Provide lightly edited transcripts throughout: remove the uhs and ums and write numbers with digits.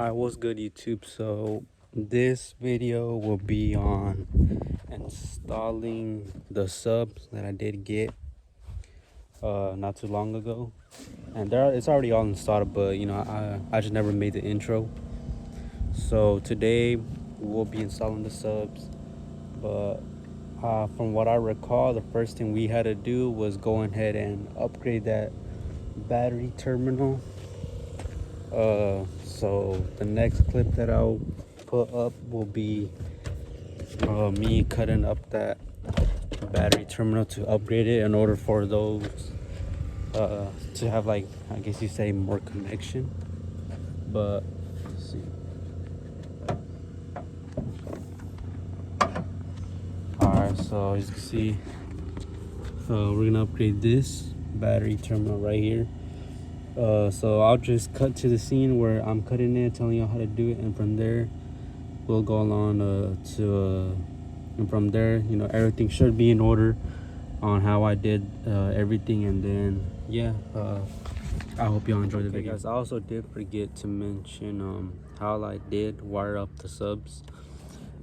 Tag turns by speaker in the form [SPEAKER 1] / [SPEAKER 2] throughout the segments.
[SPEAKER 1] Alright, what's good YouTube? So this video will be on installing the subs that I did get not too long ago, and it's already all installed, but you know I just never made the intro. So today we'll be installing the subs, but from what I recall, the first thing we had to do was go ahead and upgrade that battery terminal. So the next clip that I'll put up will be me cutting up that battery terminal to upgrade it in order for those to have, like, I guess you say, more connection. But let's see. Alright, so as you can see, we're gonna upgrade this battery terminal right here. So I'll just cut to the scene where I'm cutting it, telling you how to do it, and from there we'll go along and from there, you know, everything should be in order on how I did everything. And then yeah, I hope y'all enjoy the video. Guys, I also did forget to mention how I did wire up the subs,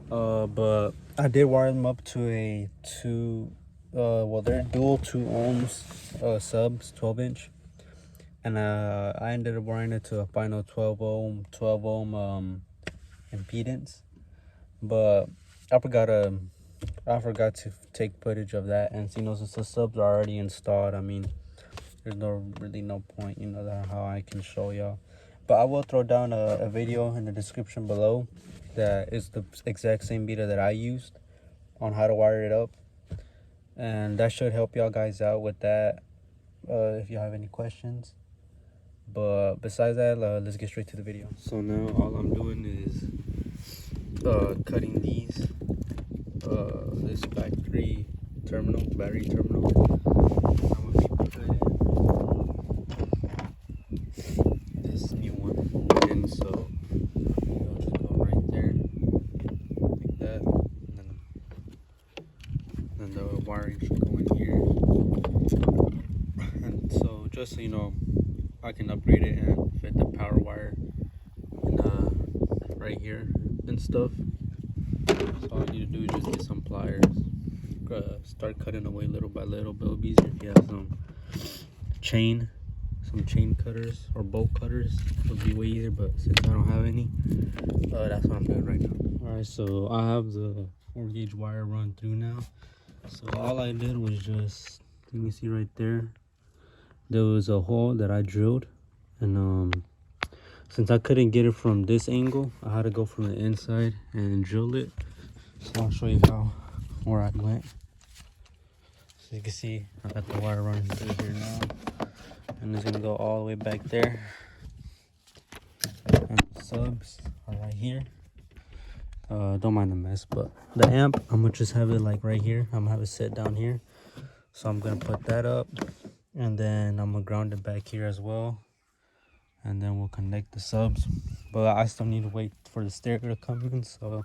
[SPEAKER 1] but I did wire them up to a they're dual 2 ohms subs, 12-inch. And I ended up wiring it to a final 12 ohm impedance, but I forgot to take footage of that. And you know, since the subs are already installed, I mean, there's really no point, you know, that how I can show y'all. But I will throw down a video in the description below that is the exact same video that I used on how to wire it up, and that should help y'all guys out with that if you have any questions. But besides that, let's get straight to the video. So now all I'm doing is cutting this factory battery terminal. I'm gonna be cutting this new one, and so I'll just go right there like that, and then the wiring should go in here. And so just so you know, I can upgrade it and fit the power wire in, right here and stuff. So all you need to do is just get some pliers, start cutting away little by little. But it'll be easier if you have some chain cutters or bolt cutters. It would be way easier, but since I don't have any, that's what I'm doing right now. Alright, so I have the 4-gauge wire run through now. So all I did was just, you can see right there, there was a hole that I drilled, and since I couldn't get it from this angle, I had to go from the inside and drill it. So I'll show you where I went. So you can see I got the wire running through here now, and it's gonna go all the way back there. And the subs are right here. Don't mind the mess, but the amp, I'm gonna just have it like right here. I'm gonna have it set down here. So I'm gonna put that up, and then I'm gonna ground it back here as well, and then we'll connect the subs. But I still need to wait for the stereo to come in, so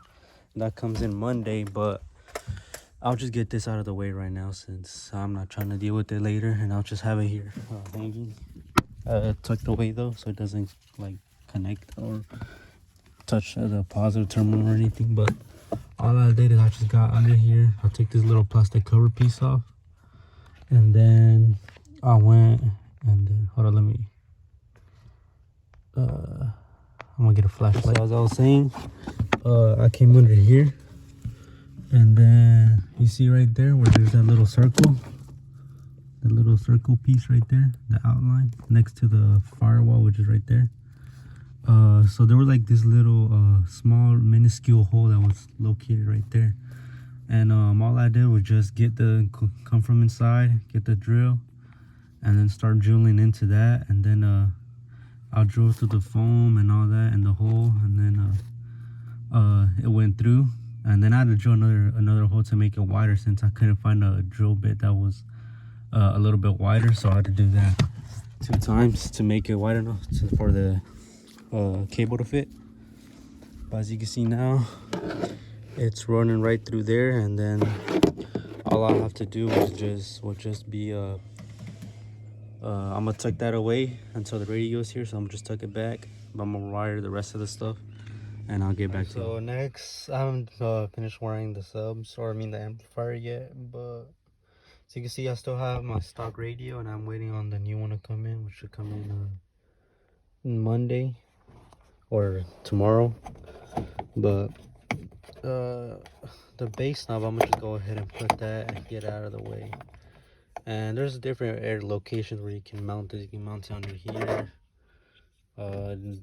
[SPEAKER 1] that comes in Monday. But I'll just get this out of the way right now, since I'm not trying to deal with it later, and I'll just have it here hanging, tucked away though, so it doesn't like connect or touch the positive terminal or anything. But all I did is I just got under here. I'll take this little plastic cover piece off, and then I went and then, hold on, let me I'm gonna get a flashlight. So as I was saying, I came under here, and then you see right there where there's that little circle, piece right there, the outline next to the firewall, which is right there. So there was like this little small minuscule hole that was located right there, and all I did was just come from inside, get the drill, and then start drilling into that, and then I'll drill through the foam and all that in the hole, and then it went through. And then I had to drill another hole to make it wider, since I couldn't find a drill bit that was a little bit wider. So I had to do that 2 times to make it wide enough for the cable to fit. But as you can see now, it's running right through there, and then all I have to do will just be I'm gonna tuck that away until the radio's here. So I'm gonna just tuck it back, I'm gonna wire the rest of the stuff, and I'll get back to you. So next, I haven't finished wiring the subs, or I mean the amplifier yet, but so you can see I still have my stock radio, and I'm waiting on the new one to come in, which should come in Monday or tomorrow. But the bass knob, I'm gonna just go ahead and put that and get out of the way. And there's different air locations where you can mount it. You can mount it under here.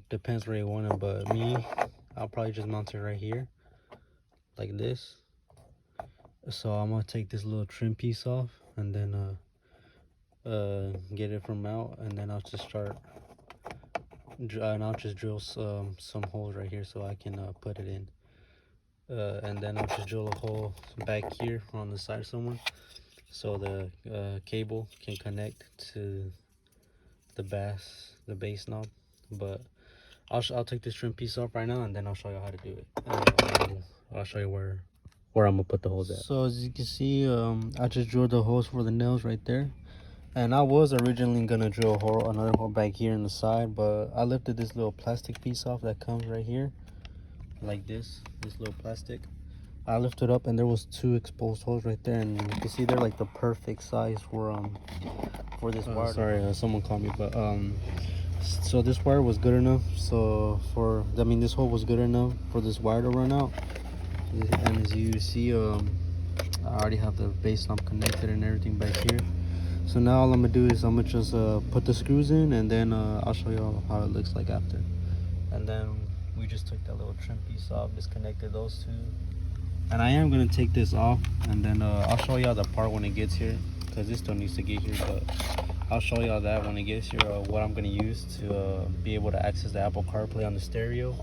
[SPEAKER 1] Depends where you want it, but me, I'll probably just mount it right here, like this. So I'm gonna take this little trim piece off, and then get it from out, and then I'll just start. And I'll just drill some holes right here so I can put it in. And then I'll just drill a hole back here on the side somewhere, so the cable can connect to the bass knob. But I'll take this trim piece off right now, and then I'll show you how to do it. I'll show you where I'm gonna put the holes at. So as you can see, I just drilled the holes for the nails right there. And I was originally gonna drill another hole back here in the side, but I lifted this little plastic piece off that comes right here, like this little plastic. I lifted up, and there was 2 exposed holes right there, and you can see they're like the perfect size for this wire. Sorry, someone called me, but so this wire was good enough. So this hole was good enough for this wire to run out. And as you see, I already have the bass knob connected and everything back here. So now all I'm gonna do is I'm gonna just put the screws in, and then I'll show you how it looks like after. And then we just took that little trim piece off, disconnected those 2. And I am gonna take this off, and then I'll show y'all the part when it gets here, because this still needs to get here, but I'll show y'all that when it gets here, what I'm gonna use to be able to access the Apple CarPlay on the stereo.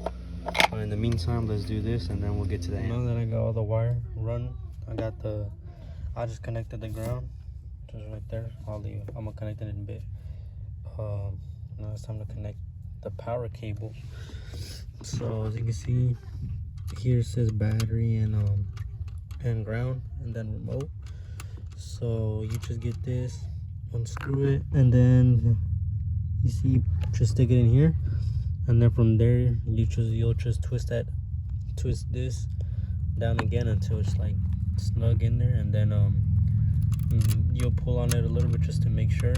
[SPEAKER 1] But in the meantime, let's do this, and then we'll get to the end. Now that I got all the wire run, I just connected the ground, just right there. I'm gonna connect it in a bit. Now it's time to connect the power cable. So as you can see, here it says battery and ground, and then remote. So you just get this, unscrew it, and then you see, just stick it in here, and then from there you'll just twist this down again until it's like snug in there, and then you'll pull on it a little bit just to make sure,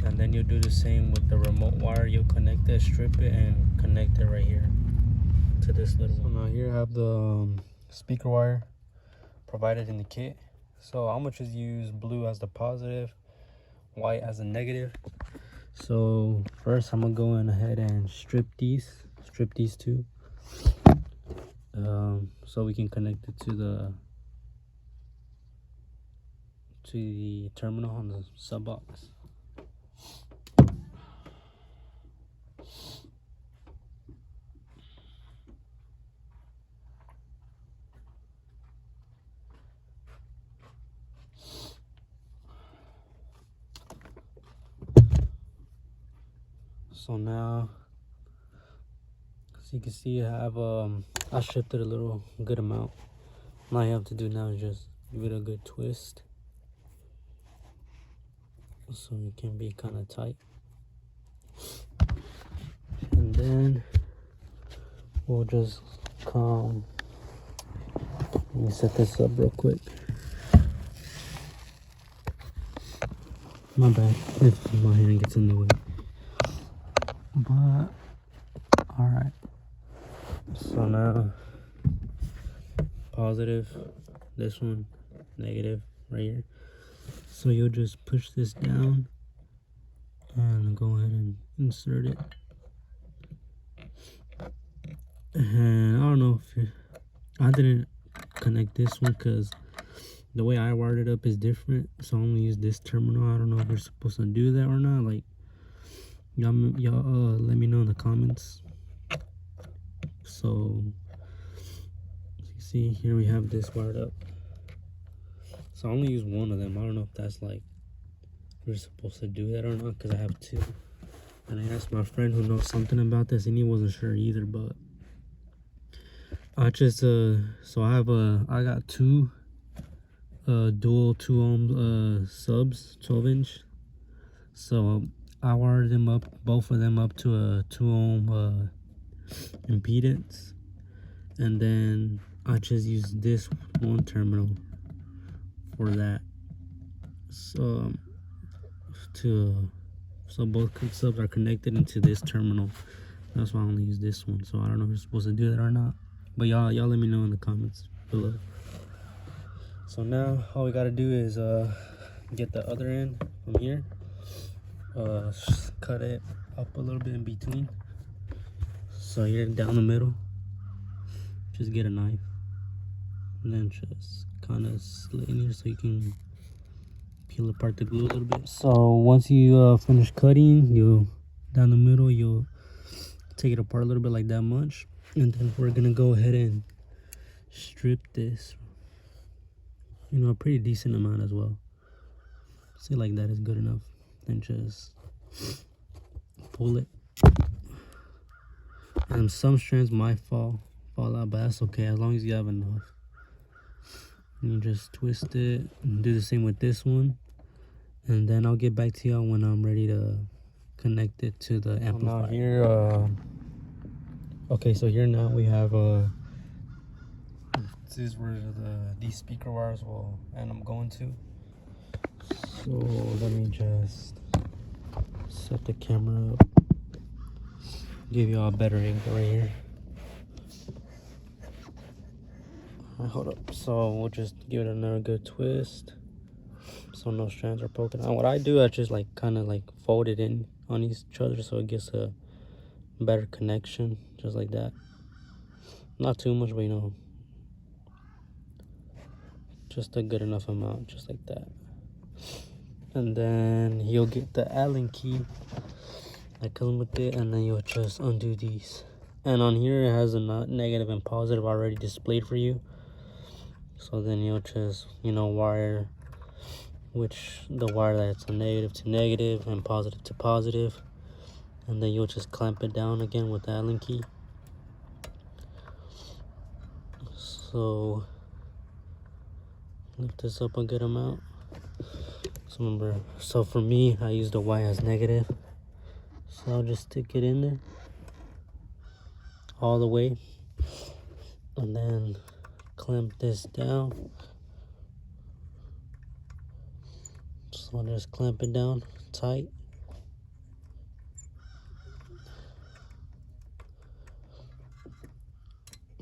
[SPEAKER 1] and then you'll do the same with the remote wire. You'll connect it, strip it, and connect it right here to this little one. So now here I have the speaker wire provided in the kit. So I'm gonna just use blue as the positive, white as the negative. So first I'm gonna go in ahead and strip these 2, so we can connect it to the terminal on the sub box. So now, as you can see, I stripped it a good amount. All you have to do now is just give it a good twist, so it can be kind of tight. And then we'll just let me set this up real quick. My bad if my hand gets in the way. But alright, so now positive, this one, negative right here. So you'll just push this down and go ahead and insert it. And I don't know if I didn't connect this one because the way I wired it up is different, so I only use this terminal. I don't know if you're supposed to do that or not. Like, y'all let me know in the comments. So as you see here, we have this wired up. So I only use one of them. I don't know if that's like we're supposed to do that or not, because I have 2. And I asked my friend who knows something about this, and he wasn't sure either. But I just so I got 2 dual 2 ohm subs, 12-inch. So I wired them up, both of them up to a 2 ohm impedance, and then I just use this one terminal for that. So so both subs are connected into this terminal. That's why I only use this one. So I don't know if you're supposed to do that or not, but y'all let me know in the comments below. So now all we gotta do is get the other end from here, cut it up a little bit in between. So here down the middle, just get a knife and then just kind of slit in here so you can peel apart the glue a little bit. So once you finish cutting, you down the middle, you'll take it apart a little bit, like that much, and then we're gonna go ahead and strip this, you know, a pretty decent amount as well. Say like that is good enough. Then just pull it, and some strands might fall out, but that's okay as long as you have enough. And you just twist it and do the same with this one, and then I'll get back to y'all when I'm ready to connect it to the amplifier. Now here, okay, so here now we have this is where these speaker wires will end up going to. So let me just set the camera up, give you all a better angle right here. Alright, hold up. So we'll just give it another good twist so no strands are poking out. What I do, I just like kind of like fold it in on each other so it gets a better connection, just like that. Not too much, but you know, just a good enough amount, just like that. And then you'll get the Allen key that comes with it, and then you'll just undo these. And on here it has a negative and positive already displayed for you. So then you'll just, you know, wire the wire that's a negative to negative and positive to positive, and then you'll just clamp it down again with the Allen key. So lift this up a good amount. So remember, so for me, I use the Y as negative, so I'll just stick it in there all the way, and then clamp this down. So I'll just clamp it down tight.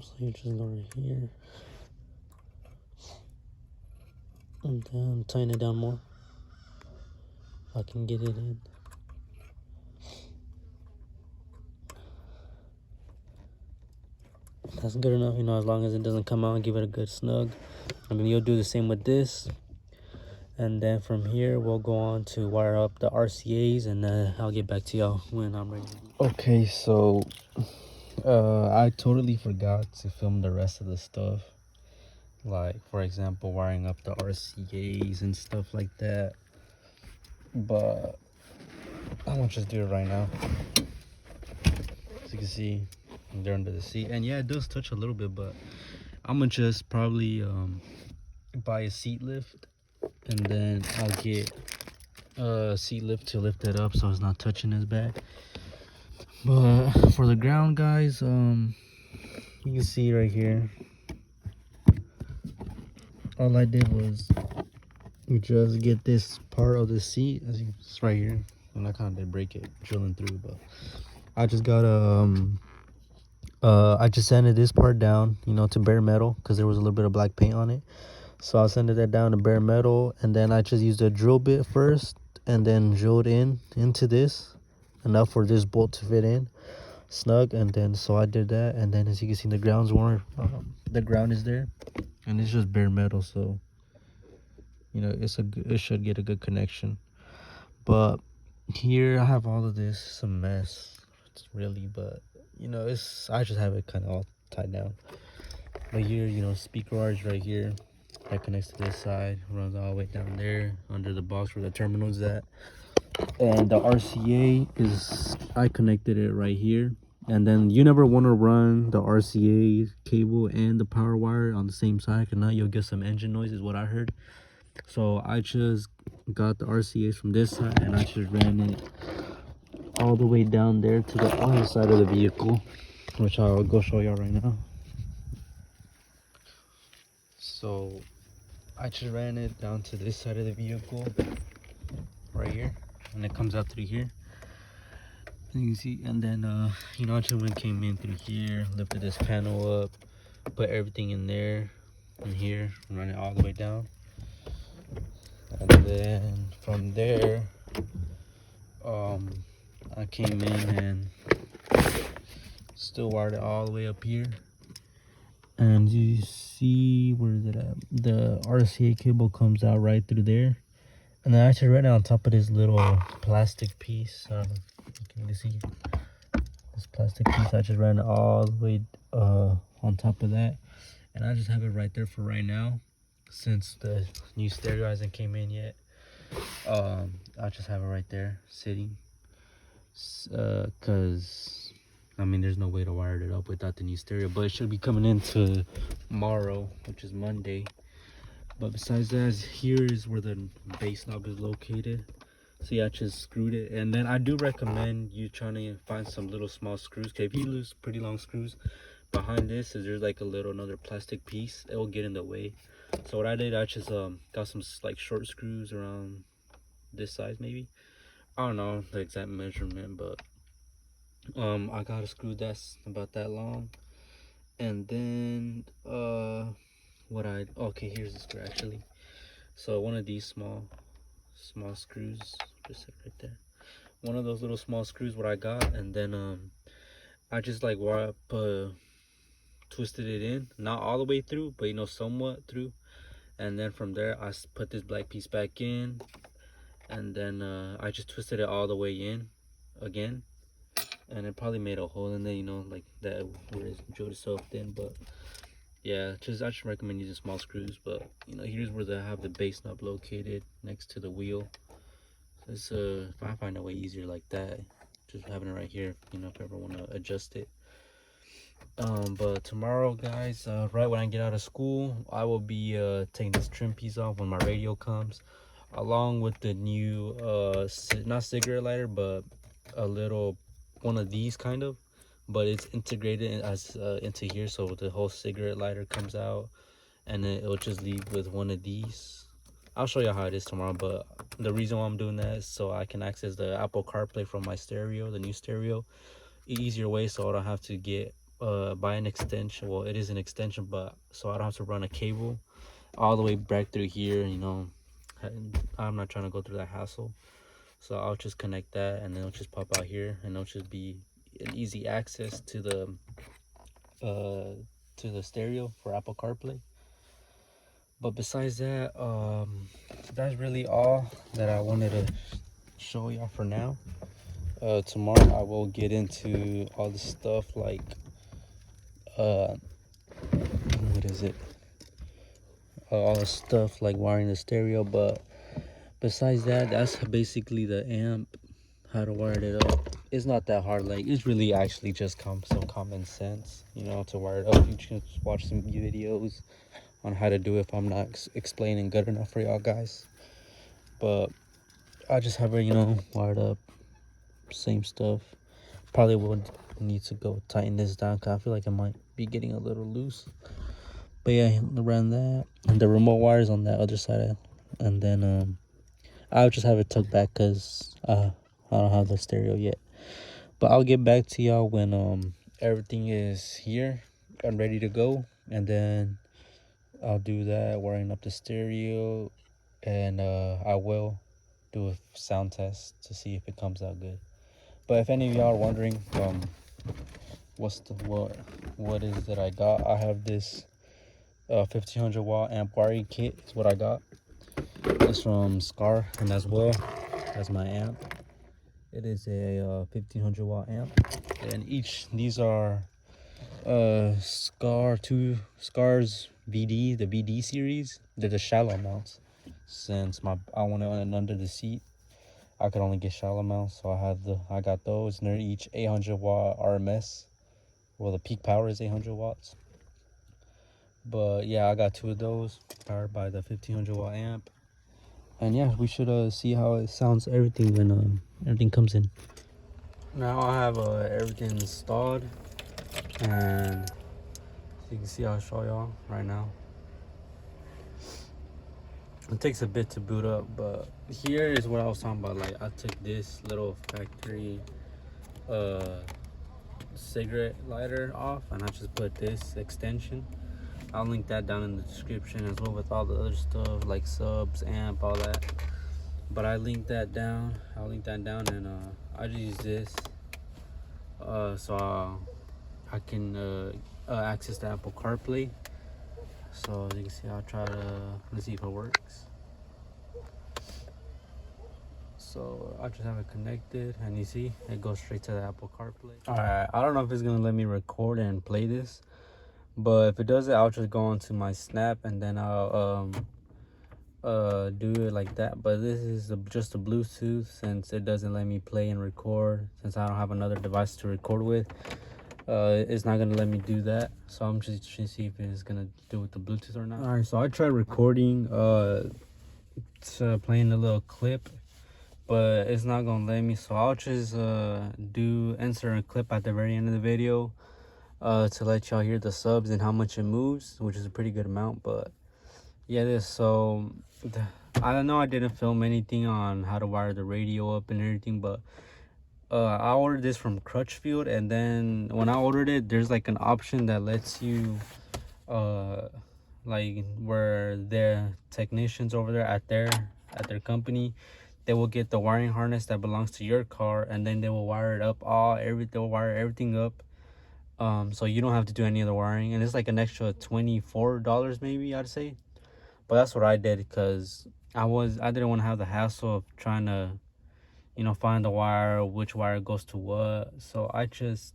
[SPEAKER 1] So you just go right here and then tighten it down more. If I can get it in. That's good enough, you know, as long as it doesn't come out, give it a good snug. I mean, you'll do the same with this. And then from here, we'll go on to wire up the RCAs, and then I'll get back to y'all when I'm ready. Okay, so I totally forgot to film the rest of the stuff. Like, for example, wiring up the RCAs and stuff like that. But I'm gonna just do it right now. As you can see, they're under the seat. And yeah, it does touch a little bit, but I'm gonna just probably buy a seat lift, and then I'll get a seat lift to lift it up so it's not touching as bad. But for the ground, guys, you can see right here, all I did was just get this part of the seat, as you, it's right here, and I kind of did break it drilling through, but I just got I just sanded this part down, you know, to bare metal, because there was a little bit of black paint on it. So I sanded that down to bare metal, and then I just used a drill bit first, and then drilled into this enough for this bolt to fit in snug. And then so I did that, and then as you can see, the ground's warm. The ground is there, and it's just bare metal, so you know it should get a good connection. But here I have all of this. It's a mess, it's really, but you know, I just have it kind of all tied down. But here, you know, speaker wires right here that connects to this side, runs all the way down there under the box where the terminal is at. And the RCA is, I connected it right here. And then you never want to run the RCA cable and the power wire on the same side, because now you'll get some engine noise, is what I heard. So I just got the RCAs from this side, and I just ran it all the way down there to the other side of the vehicle, which I'll go show y'all right now. So I just ran it down to this side of the vehicle right here, and it comes out through here. And you can see, and then you know, I just came in through here, lifted this panel up, put everything in there, and here, run it all the way down. And then from there, I came in and still wired it all the way up here. And you see, where is it at? The RCA cable comes out right through there. And then I actually ran it on top of this little plastic piece. I don't know if you can really see this plastic piece. I just ran it all the way on top of that. And I just have it right there for right now, since the new stereo hasn't came in yet. I just have it right there sitting, cause I mean, there's no way to wire it up without the new stereo, but it should be coming in tomorrow, which is Monday. But besides that, here is where the bass knob is located. See, I just screwed it. And then I do recommend you trying to find some little small screws, because if you lose pretty long screws behind this, is there's like a little another plastic piece, it will get in the way. So what I did, I just got some like short screws around this size, maybe. I don't know the exact measurement, but I got a screw that's about that long. And then okay, here's the screw actually. So one of these small screws, just right there, one of those little small screws, what I got. And then I just like twisted it in, not all the way through, but you know, somewhat through. And then from there I put this black piece back in, and then I just twisted it all the way in again, and it probably made a hole in there, you know, like that where it drilled itself in. But yeah, I just recommend using small screws. But you know, here's where they have the bass knob located next to the wheel. It's if I find a way easier like that, just having it right here, you know, if I ever want to adjust it. But tomorrow, guys, right when I get out of school, I will be taking this trim piece off when my radio comes, along with the new not cigarette lighter, but a little one of these kind of, but it's integrated as into here, so the whole cigarette lighter comes out, and then it'll just leave with one of these. I'll show you how it is tomorrow, but the reason why I'm doing that is so I can access the Apple CarPlay from my stereo, the new stereo, easier way, so I don't have to get buy an extension. Well, it is an extension, but so I don't have to run a cable all the way back through here, you know. I'm not trying to go through that hassle, so I'll just connect that, and then it'll just pop out here, and it'll just be an easy access to the stereo for Apple CarPlay. But besides that, that's really all that I wanted to show y'all for now. Tomorrow I will get into all the stuff like what is it, all the stuff like wiring the stereo. But besides that, that's basically the amp, how to wire it up. It's not that hard. Like, it's really actually just some common sense, you know, to wire it up. You can watch some videos on how to do it if I'm not explaining good enough for y'all guys. But I just have it, you know, wired up, same stuff. Probably will need to go tighten this down, because I feel like it might be getting a little loose. But yeah, around that, and the remote wires on that other side. And then I'll just have it tucked back, because I don't have the stereo yet. But I'll get back to y'all when everything is here and ready to go. And then I'll do that, wiring up the stereo, and I will do a sound test to see if it comes out good. But if any of y'all are wondering what is that I got, I have this 1500 watt amp wiring kit is what I got. It's from Skar, and as well as my amp, it is a 1500 watt amp. And these are Skar's VD, the VD series. They're the shallow mounts. Since I want it under the seat, I could only get shallow mounts, so I got those, and they're each 800 watt RMS. Well, the peak power is 800 watts. But yeah, I got two of those, powered by the 1500 watt amp. And yeah, we should see how it sounds, everything when everything comes in. Now I have everything installed, and you can see, I'll show y'all right now. It takes a bit to boot up, but here is what I was talking about. Like, I took this little factory cigarette lighter off, and I just put this extension. I'll link that down in the description as well, with all the other stuff like subs, amp, all that. But I linked that down. I'll link that down, and I just use this so I can access the Apple CarPlay. So as you can see, I'll try to, let's see if it works. So I just have it connected, and you see it goes straight to the Apple CarPlay. Alright, I don't know if it's gonna let me record and play this, but if it does it, I'll just go onto my Snap, and then I'll do it like that. But this is just a Bluetooth, since it doesn't let me play and record, since I don't have another device to record with. It's not gonna let me do that, so I'm just trying to see if it's gonna do with the Bluetooth or not. All right, so I tried recording playing a little clip, but it's not gonna let me, so I'll just insert a clip at the very end of the video to let y'all hear the subs and how much it moves, which is a pretty good amount. But yeah, I know I didn't film anything on how to wire the radio up and everything, but I ordered this from Crutchfield, and then when I ordered it, there's like an option that lets you like, where their technicians over there at their company, they will get the wiring harness that belongs to your car, and then they will wire it up they'll wire everything up, so you don't have to do any of the wiring, and it's like an extra $24 maybe, I'd say. But that's what I did, because I didn't want to have the hassle of trying to, you know, find the wire, which wire goes to what. So I just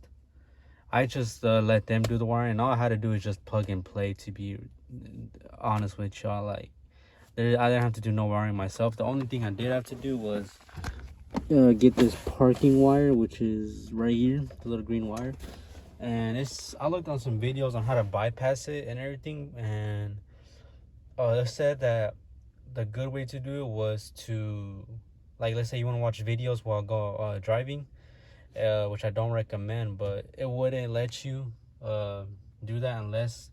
[SPEAKER 1] let them do the wiring, and all I had to do is just plug and play, to be honest with y'all. Like, I didn't have to do no wiring myself. The only thing I did have to do was get this parking wire, which is right here, the little green wire. And I looked on some videos on how to bypass it and everything, and they said that the good way to do it was to, like, let's say you want to watch videos while driving, which I don't recommend, but it wouldn't let you do that unless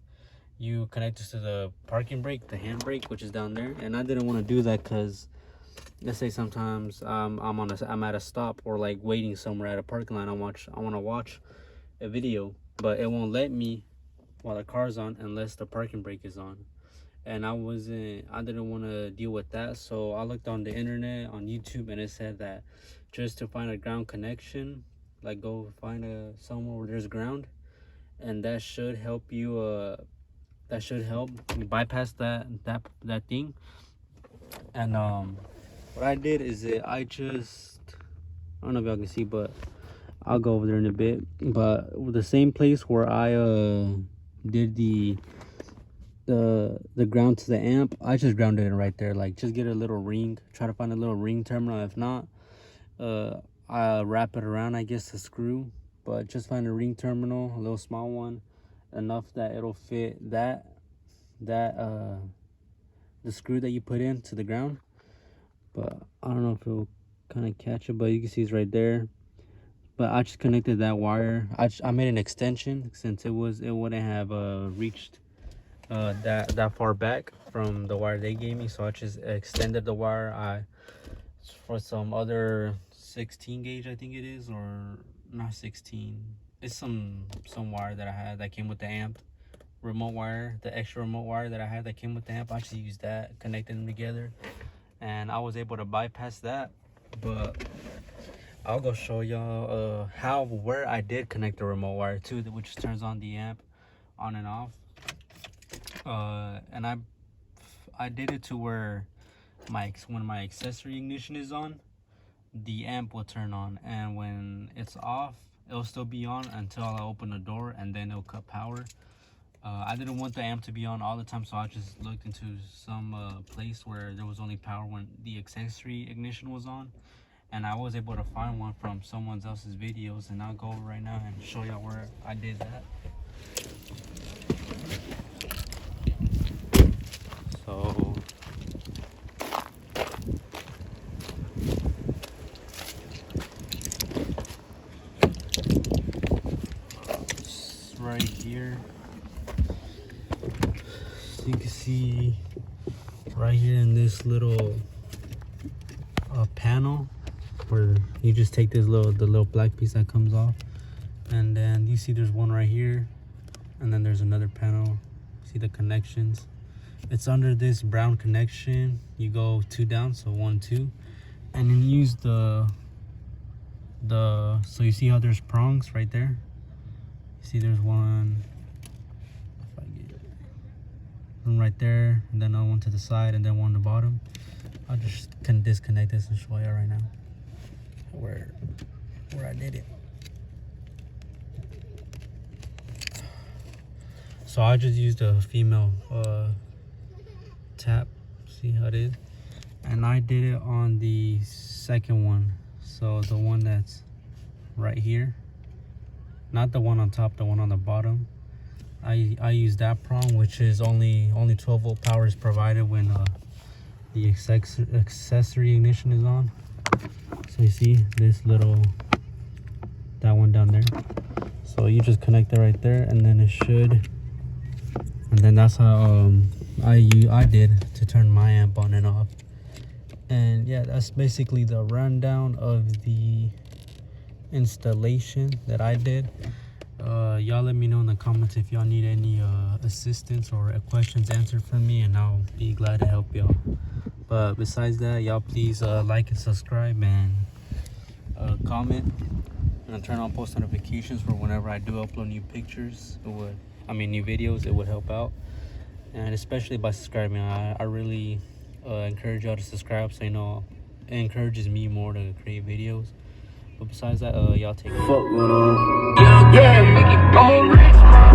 [SPEAKER 1] you connect this to the parking brake, the handbrake, which is down there. And I didn't want to do that, because let's say sometimes I'm at a stop, or like waiting somewhere at a parking lot, I want to watch a video, but it won't let me while the car's on unless the parking brake is on. And I didn't want to deal with that, so I looked on the internet, on YouTube, and it said that just to find a ground connection, like, go find somewhere where there's ground, and that should help you bypass that thing. And what I did is I don't know if y'all can see, but I'll go over there in a bit. But the same place where I did the ground to the amp, I just grounded it right there. Like, just get a little ring, try to find a little ring terminal. If not, I'll wrap it around, I guess, the screw. But just find a ring terminal, a little small one, enough that it'll fit the screw that you put into the ground. But I don't know if it'll kind of catch it, but you can see it's right there. But I just connected that wire. I made an extension, since it wouldn't have reached that far back from the wire they gave me. So I just extended the wire for some other 16 gauge, I think it is, or not 16. It's some wire that I had that came with the amp, remote wire, the extra remote wire that I had that came with the amp. I just used that, connected them together, and I was able to bypass that. But I'll go show y'all where I did connect the remote wire to, which turns on the amp on and off. And I did it to where when my accessory ignition is on, the amp will turn on, and when it's off, it'll still be on until I open the door, and then it'll cut power. I didn't want the amp to be on all the time, so I just looked into some place where there was only power when the accessory ignition was on, and I was able to find one from someone else's videos, and I'll go over right now and show y'all where I did that. So here. So you can see right here in this little panel where you just take this the little black piece that comes off, and then you see there's one right here, and then there's another panel. See the connections. It's under this brown connection. You go 2 down, so 1, 2, and then use the so you see how there's prongs right there. See there's one, if I get it, one right there, and then another one to the side, and then one on the bottom. I'll just disconnect this and show you right now where I did it. So I just used a female tap, see how it is, and I did it on the second one, so the one that's right here, not the one on top, the one on the bottom. I use that prong, which is only 12 volt power is provided when the accessory ignition is on. So you see this that one down there, so you just connect it right there, and then it should, and then that's how I did to turn my amp on and off. And yeah, that's basically the rundown of the installation that I did. Y'all let me know in the comments if y'all need any assistance or questions answered from me, and I'll be glad to help y'all. But besides that, y'all please like and subscribe, and comment, and turn on post notifications for whenever I do upload new pictures. New videos. It would help out, and especially by subscribing. I really encourage y'all to subscribe, so you know it encourages me more to create videos. But besides that, y'all take care.
[SPEAKER 2] Yeah, I'm a rich man.